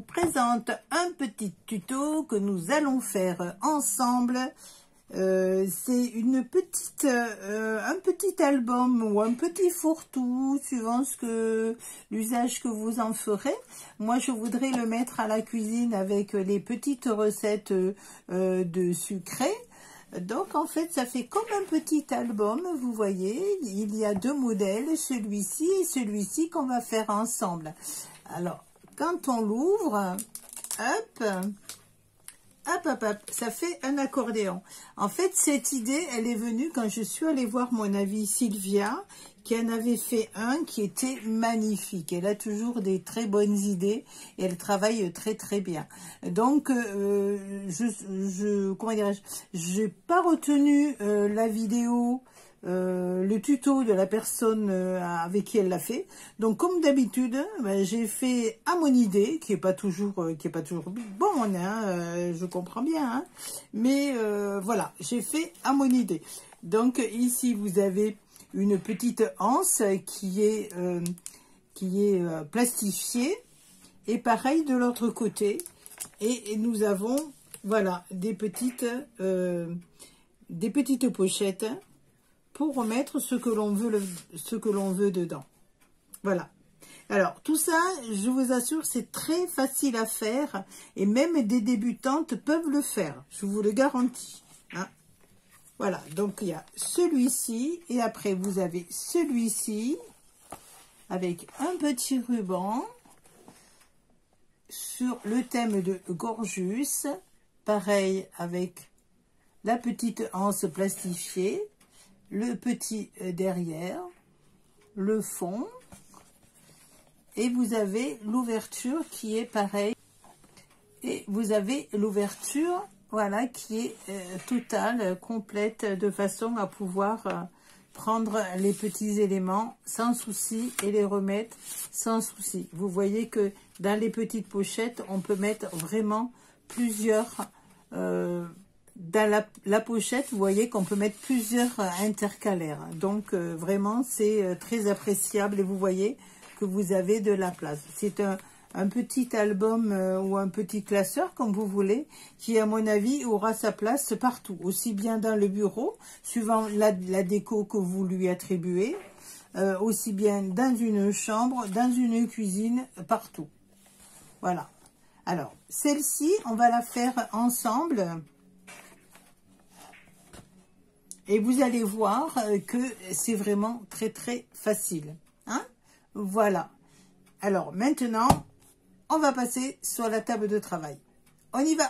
présente un petit tuto que nous allons faire ensemble. C'est un petit album ou un petit fourre-tout, suivant l'usage que vous en ferez. Moi, je voudrais le mettre à la cuisine avec les petites recettes de sucré. Donc, en fait, ça fait comme un petit album, vous voyez. Il y a deux modèles, celui-ci et celui-ci qu'on va faire ensemble. Alors, quand on l'ouvre, hop, ça fait un accordéon. En fait, cette idée, elle est venue quand je suis allée voir mon amie Sylvia, qui en avait fait un qui était magnifique. Elle a toujours des très bonnes idées et elle travaille très très bien. Donc, comment dirais-je, j'ai pas retenu la vidéo, le tuto de la personne avec qui elle l'a fait. Donc, comme d'habitude, ben, j'ai fait à mon idée, qui est pas toujours bon, hein, je comprends bien, hein, mais voilà, j'ai fait à mon idée. Donc, ici, vous avez une petite anse qui est plastifiée, et pareil de l'autre côté. Et nous avons, voilà, des petites pochettes pour remettre ce que l'on veut dedans. Voilà. Alors, tout ça, je vous assure, c'est très facile à faire, et même des débutantes peuvent le faire, je vous le garantis, hein. Voilà, donc il y a celui-ci, et après vous avez celui-ci, avec un petit ruban, sur le thème de Gorgus, pareil avec la petite anse plastifiée, le petit derrière, le fond, et vous avez l'ouverture qui est pareil, et vous avez l'ouverture, voilà, qui est totale, complète, de façon à pouvoir prendre les petits éléments sans souci et les remettre sans souci. Vous voyez que dans les petites pochettes, on peut mettre vraiment plusieurs... dans la pochette, vous voyez qu'on peut mettre plusieurs intercalaires. Donc, vraiment, c'est très appréciable et vous voyez que vous avez de la place. C'est un petit album ou un petit classeur, comme vous voulez, qui, à mon avis, aura sa place partout. Aussi bien dans le bureau, suivant la déco que vous lui attribuez, aussi bien dans une chambre, dans une cuisine, partout. Voilà. Alors, celle-ci, on va la faire ensemble. Et vous allez voir que c'est vraiment très, très facile. Hein? Voilà. Alors, maintenant, on va passer sur la table de travail. On y va.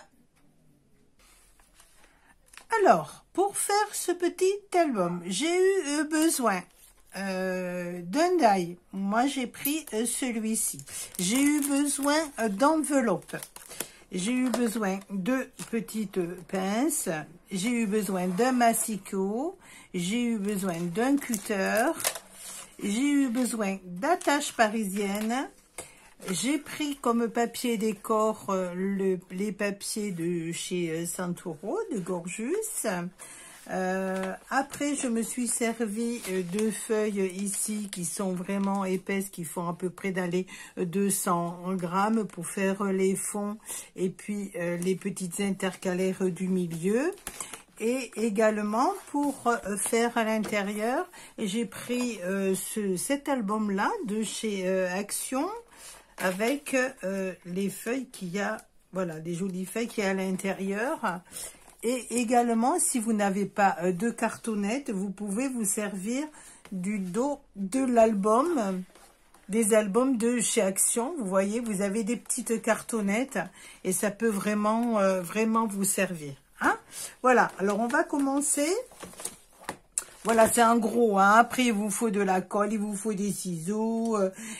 Alors, pour faire ce petit album, j'ai eu besoin d'un die. Moi, j'ai pris celui-ci. J'ai eu besoin d'enveloppes. J'ai eu besoin de petites pinces. J'ai eu besoin d'un massicot. J'ai eu besoin d'un cutter. J'ai eu besoin d'attaches parisiennes. J'ai pris comme papier décor les papiers de chez Santoro, de Gorgus. Après, je me suis servi de feuilles ici qui sont vraiment épaisses, qui font à peu près d'aller 200 grammes pour faire les fonds et puis les petites intercalaires du milieu. Et également pour faire à l'intérieur, j'ai pris cet album-là de chez Action, avec les feuilles qu'il y a, voilà, les jolies feuilles qu'il y a à l'intérieur. Et également, si vous n'avez pas de cartonnette, vous pouvez vous servir du dos de l'album, des albums de chez Action. Vous voyez, vous avez des petites cartonnettes et ça peut vraiment, vraiment vous servir. Hein? Voilà, alors on va commencer. Voilà, c'est un gros, hein. Après, il vous faut de la colle, il vous faut des ciseaux,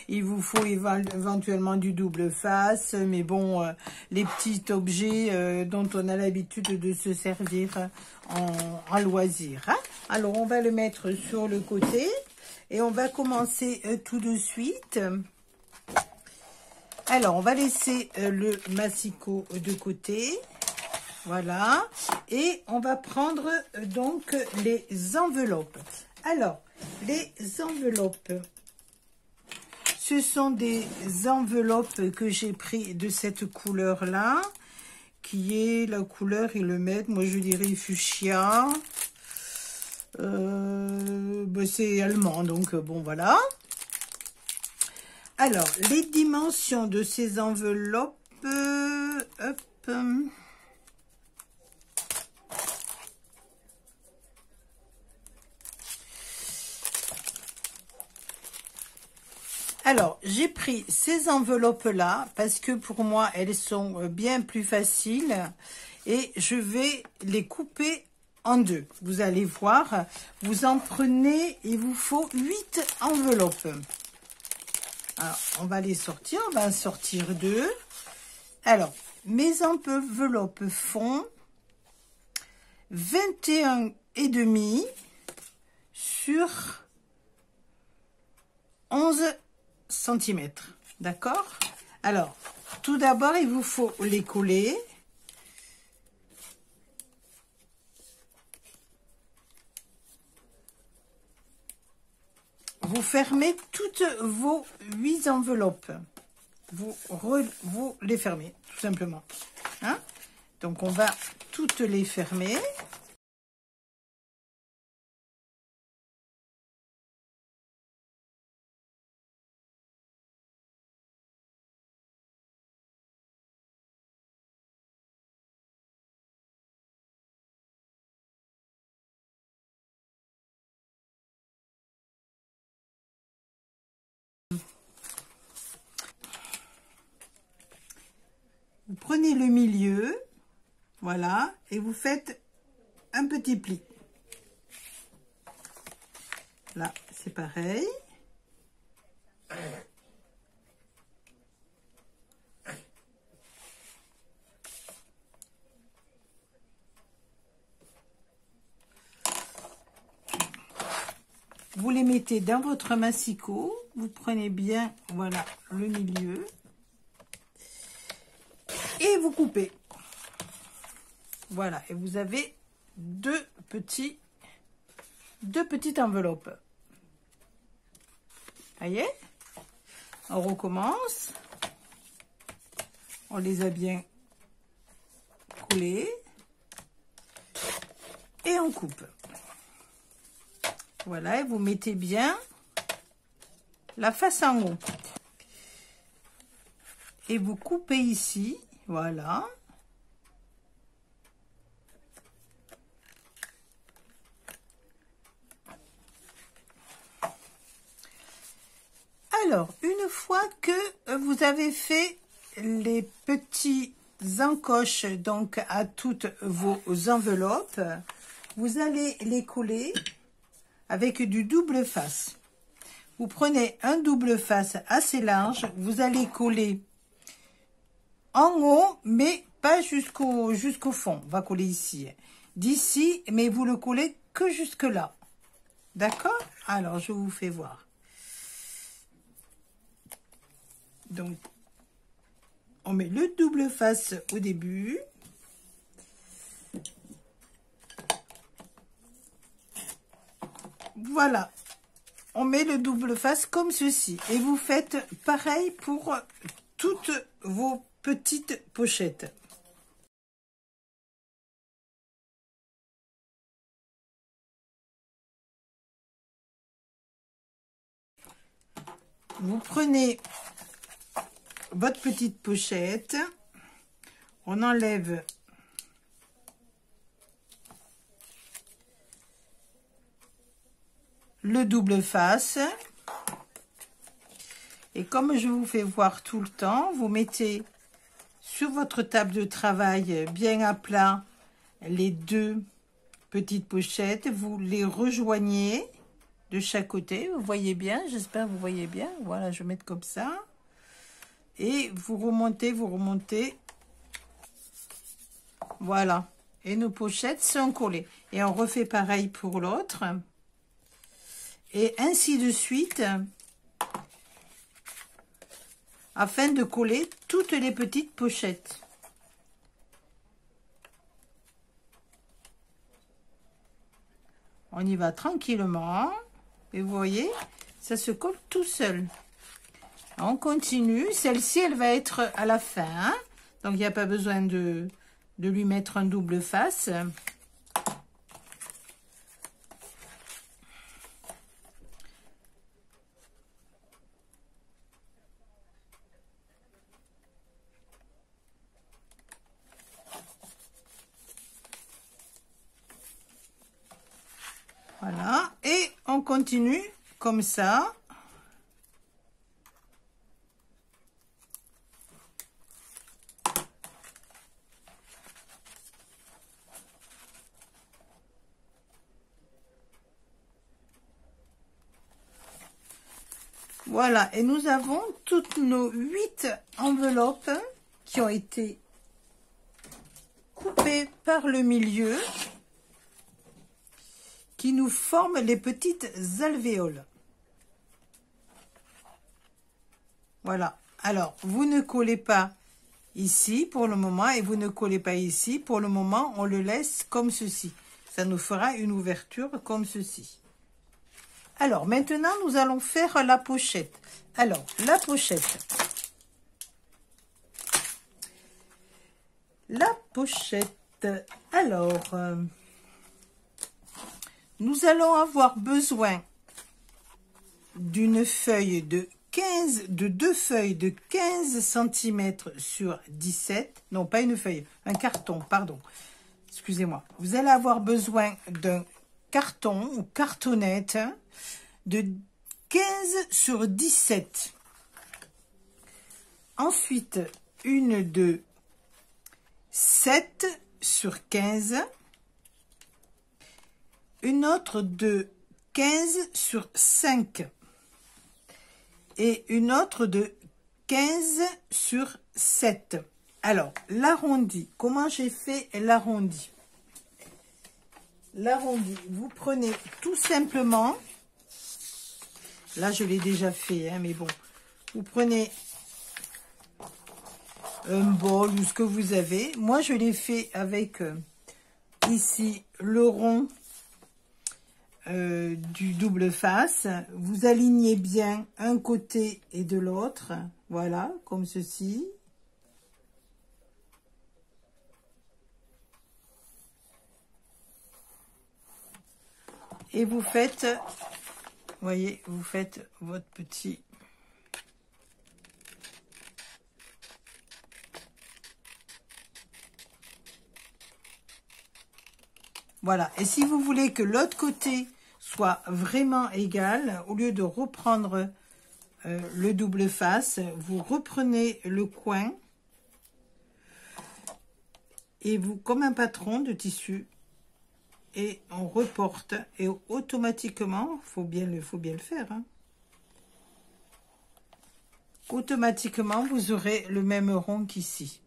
il vous faut éventuellement du double face. Mais bon, les petits objets dont on a l'habitude de se servir en loisir. Hein. Alors, on va le mettre sur le côté et on va commencer tout de suite. Alors, on va laisser le massicot de côté. Voilà, et on va prendre donc les enveloppes. Alors, les enveloppes, Ce sont des enveloppes que j'ai pris de cette couleur-là, qui est la couleur, ils le mettent, moi je dirais fuchsia. Ben c'est allemand, donc bon, voilà. Alors, les dimensions de ces enveloppes, hop. Alors, j'ai pris ces enveloppes-là parce que pour moi, elles sont bien plus faciles et je vais les couper en deux. Vous allez voir, vous en prenez, il vous faut 8 enveloppes. Alors, on va les sortir, on va en sortir 2. Alors, mes enveloppes font 21,5 sur 11 cm. D'accord? Alors, tout d'abord, il vous faut les coller. Vous fermez toutes vos 8 enveloppes. Vous les fermez, tout simplement. Hein? Donc, on va toutes les fermer. Vous prenez le milieu, voilà, et vous faites un petit pli. Là, c'est pareil. Vous les mettez dans votre massicot, vous prenez bien, voilà, le milieu. Et vous coupez. Voilà, et vous avez deux petites enveloppes. Voyez? On recommence. On les a bien collés. Et on coupe. Voilà, et vous mettez bien la face en haut. Et vous coupez ici. Voilà. Alors, une fois que vous avez fait les petits encoches donc à toutes vos enveloppes, vous allez les coller avec du double face. Vous prenez un double face assez large, vous allez coller en haut, mais pas jusqu'au fond. On va coller ici. D'ici, mais vous le collez que jusque là. D'accord? Alors, je vous fais voir. Donc, on met le double face au début. Voilà. On met le double face comme ceci. Et vous faites pareil pour toutes vos petites pochettes. Vous prenez votre petite pochette, on enlève le double face et comme je vous fais voir tout le temps, vous mettez sur votre table de travail bien à plat les deux petites pochettes, vous les rejoignez de chaque côté, vous voyez bien, j'espère que vous voyez bien, voilà, je vais mettre comme ça. Et vous remontez, voilà. Et nos pochettes sont collées. Et on refait pareil pour l'autre. Et ainsi de suite, afin de coller toutes les petites pochettes. On y va tranquillement. Et vous voyez, ça se colle tout seul. On continue. Celle-ci, elle va être à la fin, hein. Donc, il n'y a pas besoin de lui mettre un double face. Voilà. Et on continue comme ça. Voilà, et nous avons toutes nos 8 enveloppes qui ont été coupées par le milieu, qui nous forment les petites alvéoles. Voilà, alors vous ne collez pas ici pour le moment et vous ne collez pas ici. Pour le moment, on le laisse comme ceci. Ça nous fera une ouverture comme ceci. Alors, maintenant, nous allons faire la pochette. Alors, la pochette. La pochette. Alors, nous allons avoir besoin d'une feuille de 2 feuilles de 15 cm sur 17. Non, pas une feuille, un carton, pardon. Excusez-moi. Vous allez avoir besoin d'un carton ou cartonnette de 15 sur 17. Ensuite, une de 7 sur 15. Une autre de 15 sur 5. Et une autre de 15 sur 7. Alors, l'arrondi, comment j'ai fait l'arrondi? L'arrondi, vous prenez tout simplement, là je l'ai déjà fait, hein, mais bon, vous prenez un bol ou ce que vous avez. Moi je l'ai fait avec ici le rond du double face. Vous alignez bien un côté et de l'autre, voilà, comme ceci. Et vous faites, voyez, vous faites votre petit... Voilà. Et si vous voulez que l'autre côté soit vraiment égal, au lieu de reprendre le double face, vous reprenez le coin et vous, comme un patron de tissu, et on reporte et automatiquement, faut bien le faire, hein. Automatiquement, vous aurez le même rond qu'ici.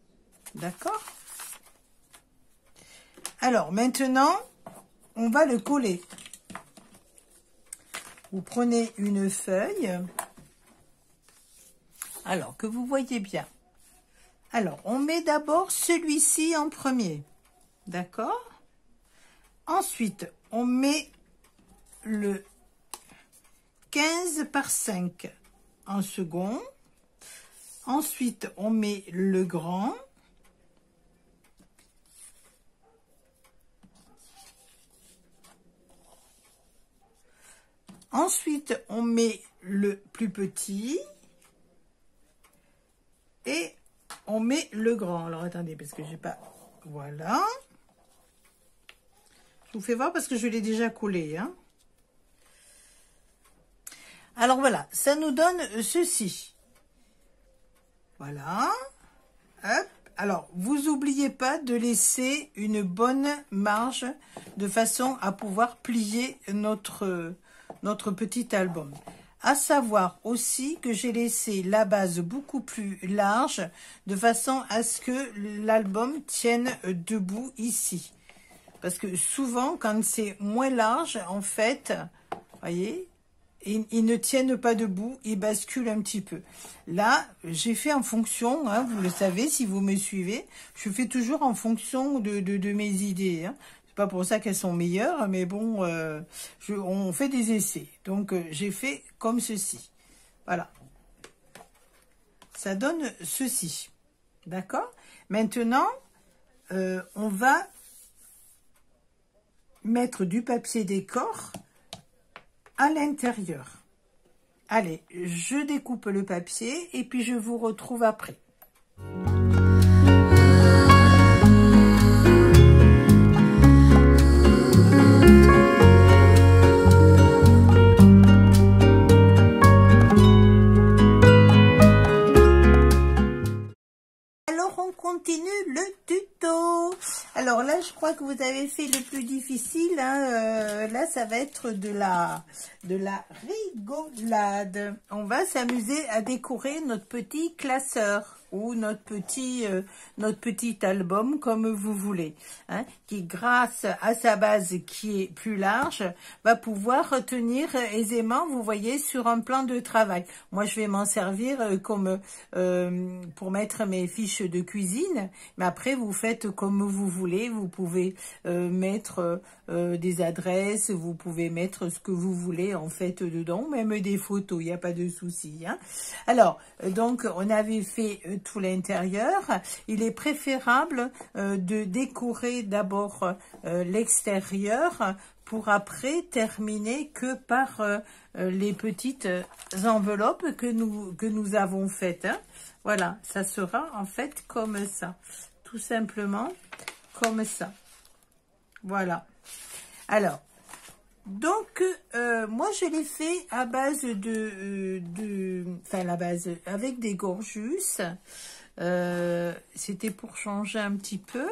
D'accord? Alors, maintenant, on va le coller. Vous prenez une feuille. Alors, que vous voyez bien. Alors, on met d'abord celui-ci en premier. D'accord? Ensuite, on met le 15 par 5 en second. Ensuite, on met le grand. Ensuite, on met le plus petit. Et on met le grand. Alors, attendez, parce que j'ai pas... Voilà. Je vous fais voir parce que je l'ai déjà collé, hein. Alors, voilà. Ça nous donne ceci. Voilà. Hop. Alors, vous n'oubliez pas de laisser une bonne marge de façon à pouvoir plier notre petit album. À savoir aussi que j'ai laissé la base beaucoup plus large de façon à ce que l'album tienne debout ici. Parce que souvent, quand c'est moins large, en fait, voyez, ils ne tiennent pas debout, ils basculent un petit peu. Là, j'ai fait en fonction, hein, vous le savez, si vous me suivez, je fais toujours en fonction de mes idées, hein. C'est pas pour ça qu'elles sont meilleures, mais bon, on fait des essais. Donc, j'ai fait comme ceci. Voilà. ça donne ceci. D'accord? Maintenant, on va mettre du papier décor à l'intérieur. Allez, je découpe le papier et puis je vous retrouve après. Continue le tuto. Alors là, je crois que vous avez fait le plus difficile. Hein. Là, ça va être de la rigolade. On va s'amuser à décorer notre petit classeur ou notre petit album, comme vous voulez, hein, qui, grâce à sa base qui est plus large, va pouvoir tenir aisément, vous voyez, sur un plan de travail. Moi, je vais m'en servir comme pour mettre mes fiches de cuisine, mais après, vous faites comme vous voulez. Vous pouvez mettre des adresses, vous pouvez mettre ce que vous voulez, en fait, dedans, même des photos, il n'y a pas de souci. Hein. Alors, donc, on avait fait tout l'intérieur. Il est préférable de décorer d'abord l'extérieur pour après terminer que par les petites enveloppes que nous avons faites. Hein. Voilà, ça sera en fait comme ça, tout simplement comme ça. Voilà. Alors, donc, moi, je l'ai fait à base la base avec des Gorjus. C'était pour changer un petit peu.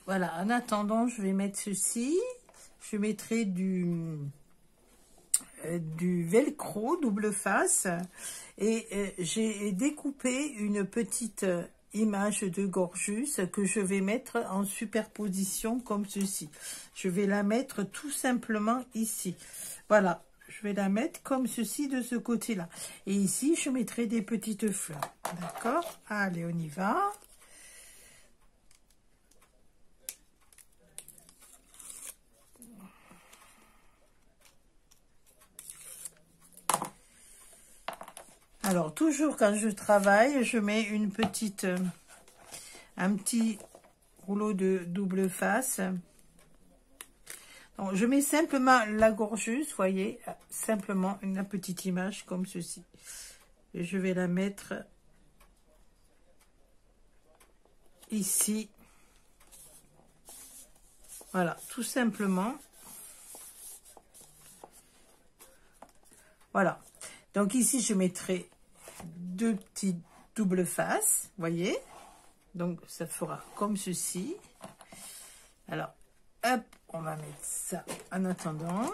Voilà, en attendant, je vais mettre ceci. Je mettrai du velcro double face. Et j'ai découpé une petite image de Gorjus que je vais mettre en superposition comme ceci. Je vais la mettre tout simplement ici. Voilà, je vais la mettre comme ceci de ce côté-là. Et ici, je mettrai des petites fleurs. D'accord? Allez, on y va. Alors, toujours quand je travaille, je mets un petit rouleau de double face. Donc, je mets simplement la Gorjus, voyez, simplement une petite image comme ceci. Et je vais la mettre ici. Voilà, tout simplement. Voilà. Donc ici, je mettrai deux petites double faces, voyez. Donc, ça fera comme ceci. Alors, hop, on va mettre ça en attendant.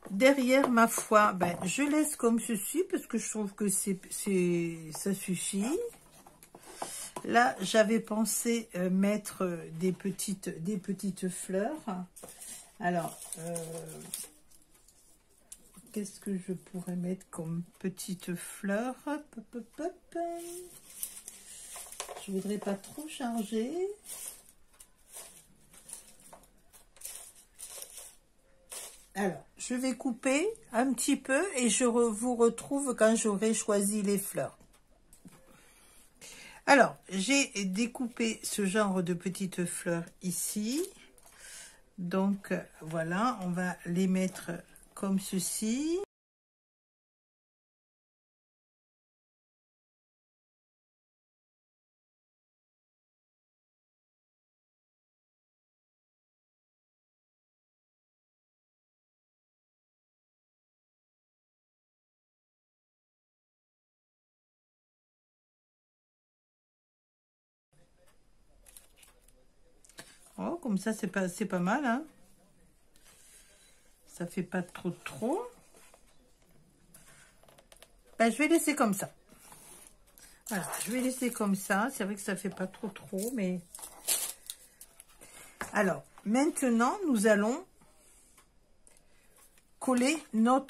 Derrière, ma foi, ben, je laisse comme ceci parce que je trouve que ça suffit. Là, j'avais pensé mettre des petites fleurs. Alors, qu'est-ce que je pourrais mettre comme petites fleurs? Hop, hop, hop. Je voudrais pas trop charger. Alors, je vais couper un petit peu et je vous retrouve quand j'aurai choisi les fleurs. Alors, j'ai découpé ce genre de petites fleurs ici. Donc, voilà, on va les mettre comme ceci. Oh, comme ça, c'est pas mal, hein. Ça fait pas trop. Ben, je vais laisser comme ça. Voilà, je vais laisser comme ça. C'est vrai que ça fait pas trop, mais... Alors, maintenant, nous allons coller nos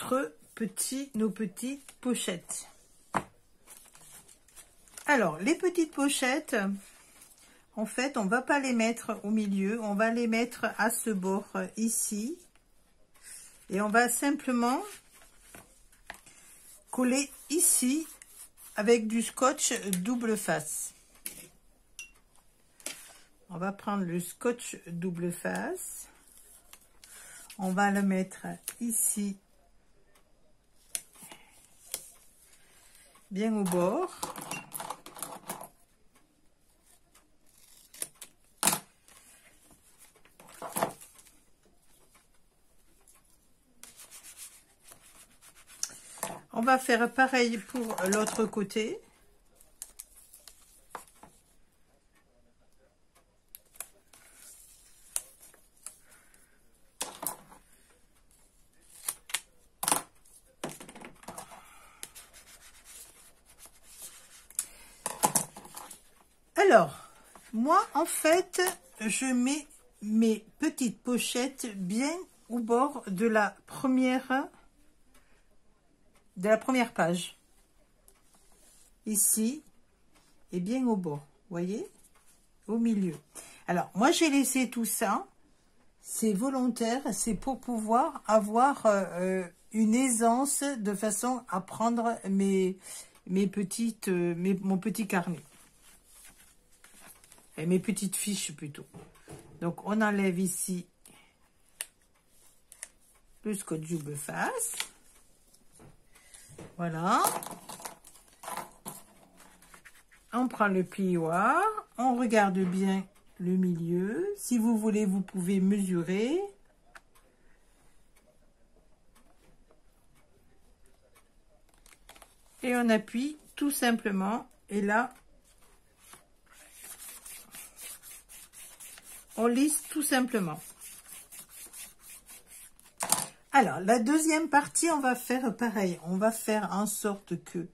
petites pochettes. Alors, les petites pochettes... En fait, on va pas les mettre au milieu, on va les mettre à ce bord ici. Et on va simplement coller ici avec du scotch double face. On va prendre le scotch double face. On va le mettre ici, bien au bord. On va faire pareil pour l'autre côté. Alors, moi, en fait, je mets mes petites pochettes bien au bord de la première page. Ici, et bien au bord, voyez, au milieu. Alors, moi, j'ai laissé tout ça. C'est volontaire, c'est pour pouvoir avoir une aisance de façon à prendre mon petit carnet. Et mes petites fiches plutôt. Donc, on enlève ici le scotch double face. Voilà. On prend le plioir. On regarde bien le milieu. Si vous voulez, vous pouvez mesurer. Et on appuie tout simplement. Et là, on lisse tout simplement. Alors, la deuxième partie, on va faire pareil. On va faire en sorte que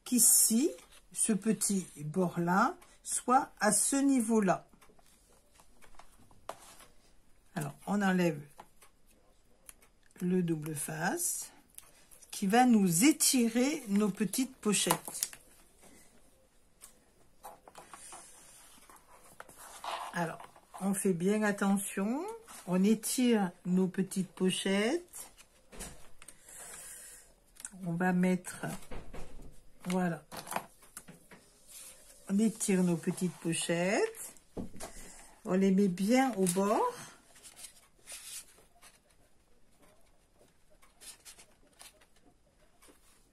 qu'ici, ce petit bord-là, soit à ce niveau-là. Alors, on enlève le double face qui va nous étirer nos petites pochettes. Alors, on fait bien attention. On étire nos petites pochettes. On va mettre, voilà. On étire nos petites pochettes. On les met bien au bord.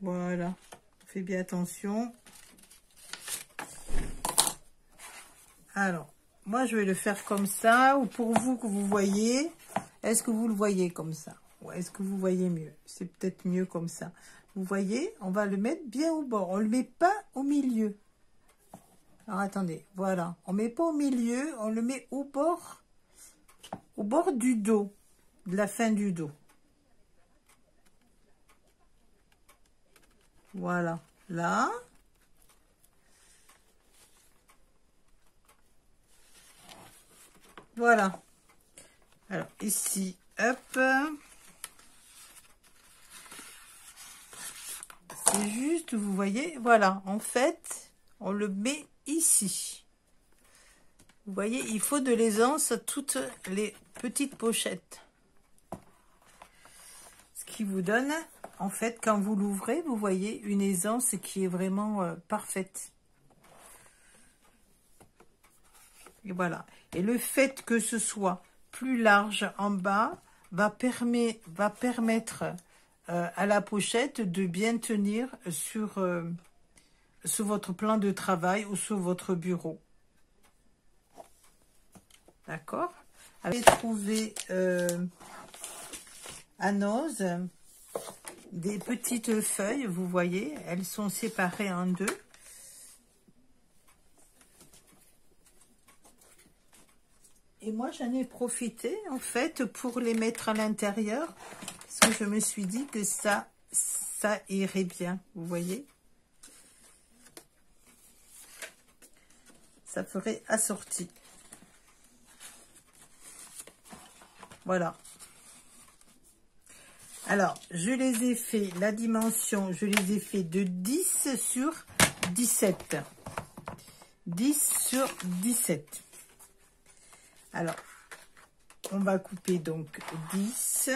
Voilà. On fait bien attention. Alors, moi, je vais le faire comme ça, ou pour vous que vous voyez. Est-ce que vous le voyez comme ça? Ou est-ce que vous voyez mieux? C'est peut-être mieux comme ça. Vous voyez, on va le mettre bien au bord. On ne le met pas au milieu. Alors, attendez, voilà. On ne met pas au milieu, on le met au bord du dos, de la fin du dos. Voilà, là. Voilà. Alors, ici, hop. C'est juste, vous voyez, voilà. En fait, on le met ici. Vous voyez, il faut de l'aisance à toutes les petites pochettes. Ce qui vous donne, en fait, quand vous l'ouvrez, vous voyez une aisance qui est vraiment parfaite. Et voilà. Et le fait que ce soit plus large en bas va permettre à la pochette de bien tenir sur votre plan de travail ou sur votre bureau. D'accord? J'ai trouvé à Noz des petites feuilles, vous voyez, elles sont séparées en deux. Et moi, j'en ai profité, en fait, pour les mettre à l'intérieur, parce que je me suis dit que ça irait bien, vous voyez. Ça ferait assorti. Voilà. Alors, je les ai fait, la dimension, je les ai fait de 10 sur 17. 10 sur 17. Alors, on va couper donc 10.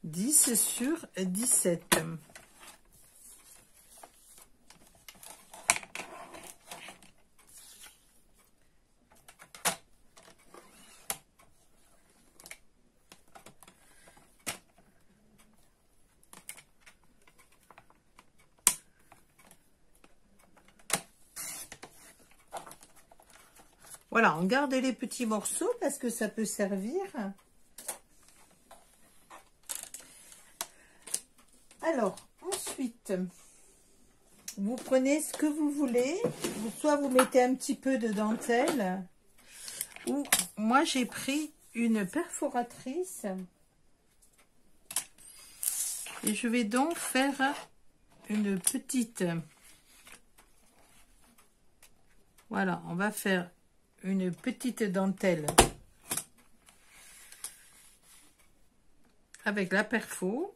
10 sur 17. Voilà, on garde les petits morceaux parce que ça peut servir. Alors, ensuite, vous prenez ce que vous voulez. Soit vous mettez un petit peu de dentelle. Ou moi, j'ai pris une perforatrice. Et je vais donc faire une petite... Voilà, on va faire une petite dentelle avec la perfo.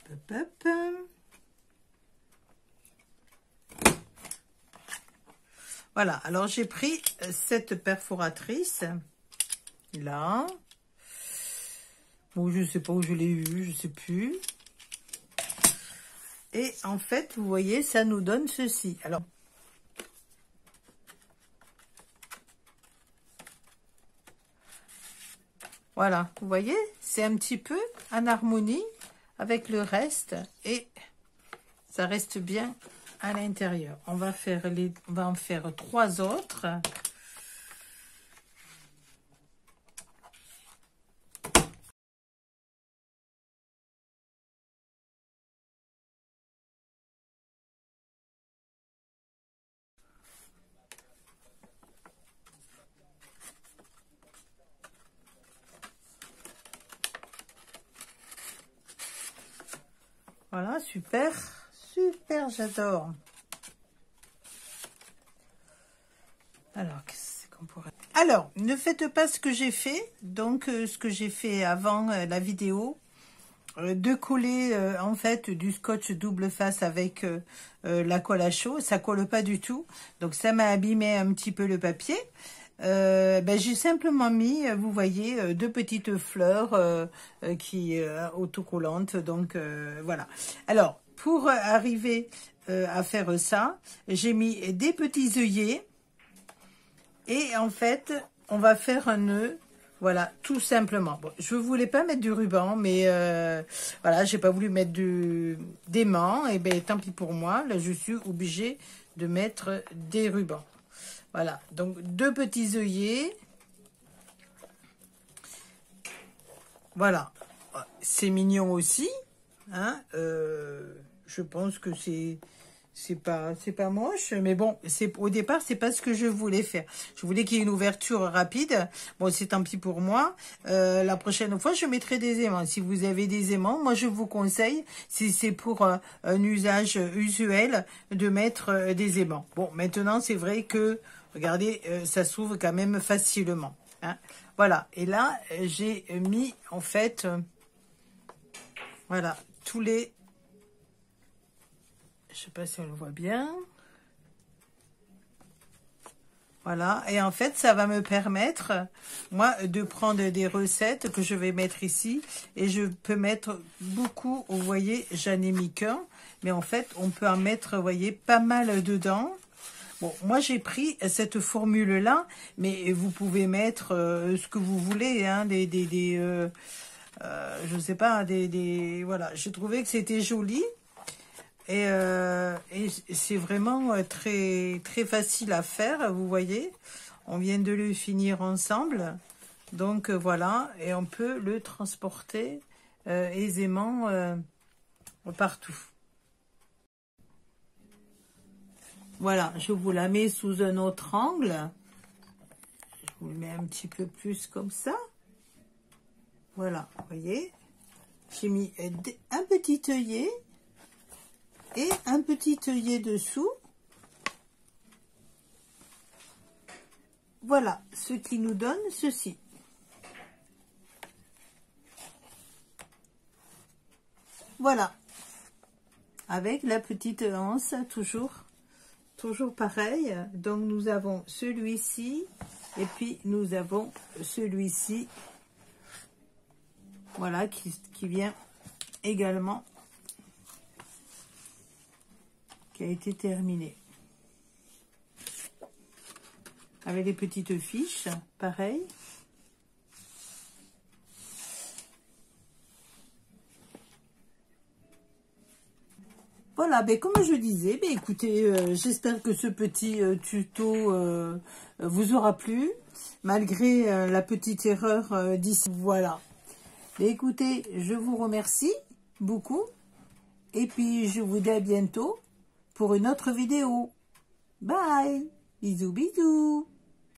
Hop, hop. Voilà, alors j'ai pris cette perforatrice là. Bon, je sais pas où je l'ai eu, je sais plus. Et en fait, vous voyez, ça nous donne ceci. Alors, voilà, vous voyez, c'est un petit peu en harmonie avec le reste et ça reste bien à l'intérieur. On va en faire 3 autres. Voilà, super, super, j'adore. Alors, qu'est-ce qu'on pourrait... Alors, ne faites pas ce que j'ai fait. Donc, ce que j'ai fait avant la vidéo, de coller en fait du scotch double face avec la colle à chaud. Ça colle pas du tout. Donc, ça m'a abîmé un petit peu le papier. J'ai simplement mis, vous voyez, 2 petites fleurs qui autocollantes. Donc, voilà. Alors, pour arriver à faire ça, j'ai mis des petits œillets. Et en fait, on va faire un nœud, voilà, tout simplement. Bon, je voulais pas mettre du ruban, mais voilà, j'ai pas voulu mettre d'aimant. Et ben, tant pis pour moi. Là, je suis obligée de mettre des rubans. Voilà, donc 2 petits œillets. Voilà, c'est mignon aussi. Hein, je pense que c'est pas moche, mais bon, au départ, c'est pas ce que je voulais faire. Je voulais qu'il y ait une ouverture rapide. Bon, c'est tant pis pour moi. La prochaine fois, je mettrai des aimants. Si vous avez des aimants, moi, je vous conseille, si c'est pour un usage usuel, de mettre des aimants. Bon, maintenant, c'est vrai que, regardez, ça s'ouvre quand même facilement. Hein. Voilà. Et là, j'ai mis, en fait, voilà, tous les... Je sais pas si on le voit bien. Voilà. Et en fait, ça va me permettre, moi, de prendre des recettes que je vais mettre ici. Et je peux mettre beaucoup, vous voyez, j'en ai mis qu'un. Mais en fait, on peut en mettre, vous voyez, pas mal dedans. Bon, moi, j'ai pris cette formule-là. Mais vous pouvez mettre ce que vous voulez, hein, je sais pas, voilà. J'ai trouvé que c'était joli. Et c'est vraiment très, très facile à faire, vous voyez. On vient de le finir ensemble. Donc, voilà. Et on peut le transporter aisément partout. Voilà, je vous la mets sous un autre angle. Je vous le mets un petit peu plus comme ça. Voilà, vous voyez. J'ai mis un petit œillet. Et un petit œillet dessous. Voilà ce qui nous donne ceci. voilà. Avec la petite anse, toujours pareil. Donc nous avons celui-ci et puis nous avons celui-ci, voilà, qui vient également, qui a été terminé avec les petites fiches, pareil. Voilà, ben comme je disais, ben écoutez, j'espère que ce petit tuto vous aura plu, malgré la petite erreur d'ici. Voilà. Ben écoutez, je vous remercie beaucoup, et puis je vous dis à bientôt pour une autre vidéo. Bye, bisous bisous.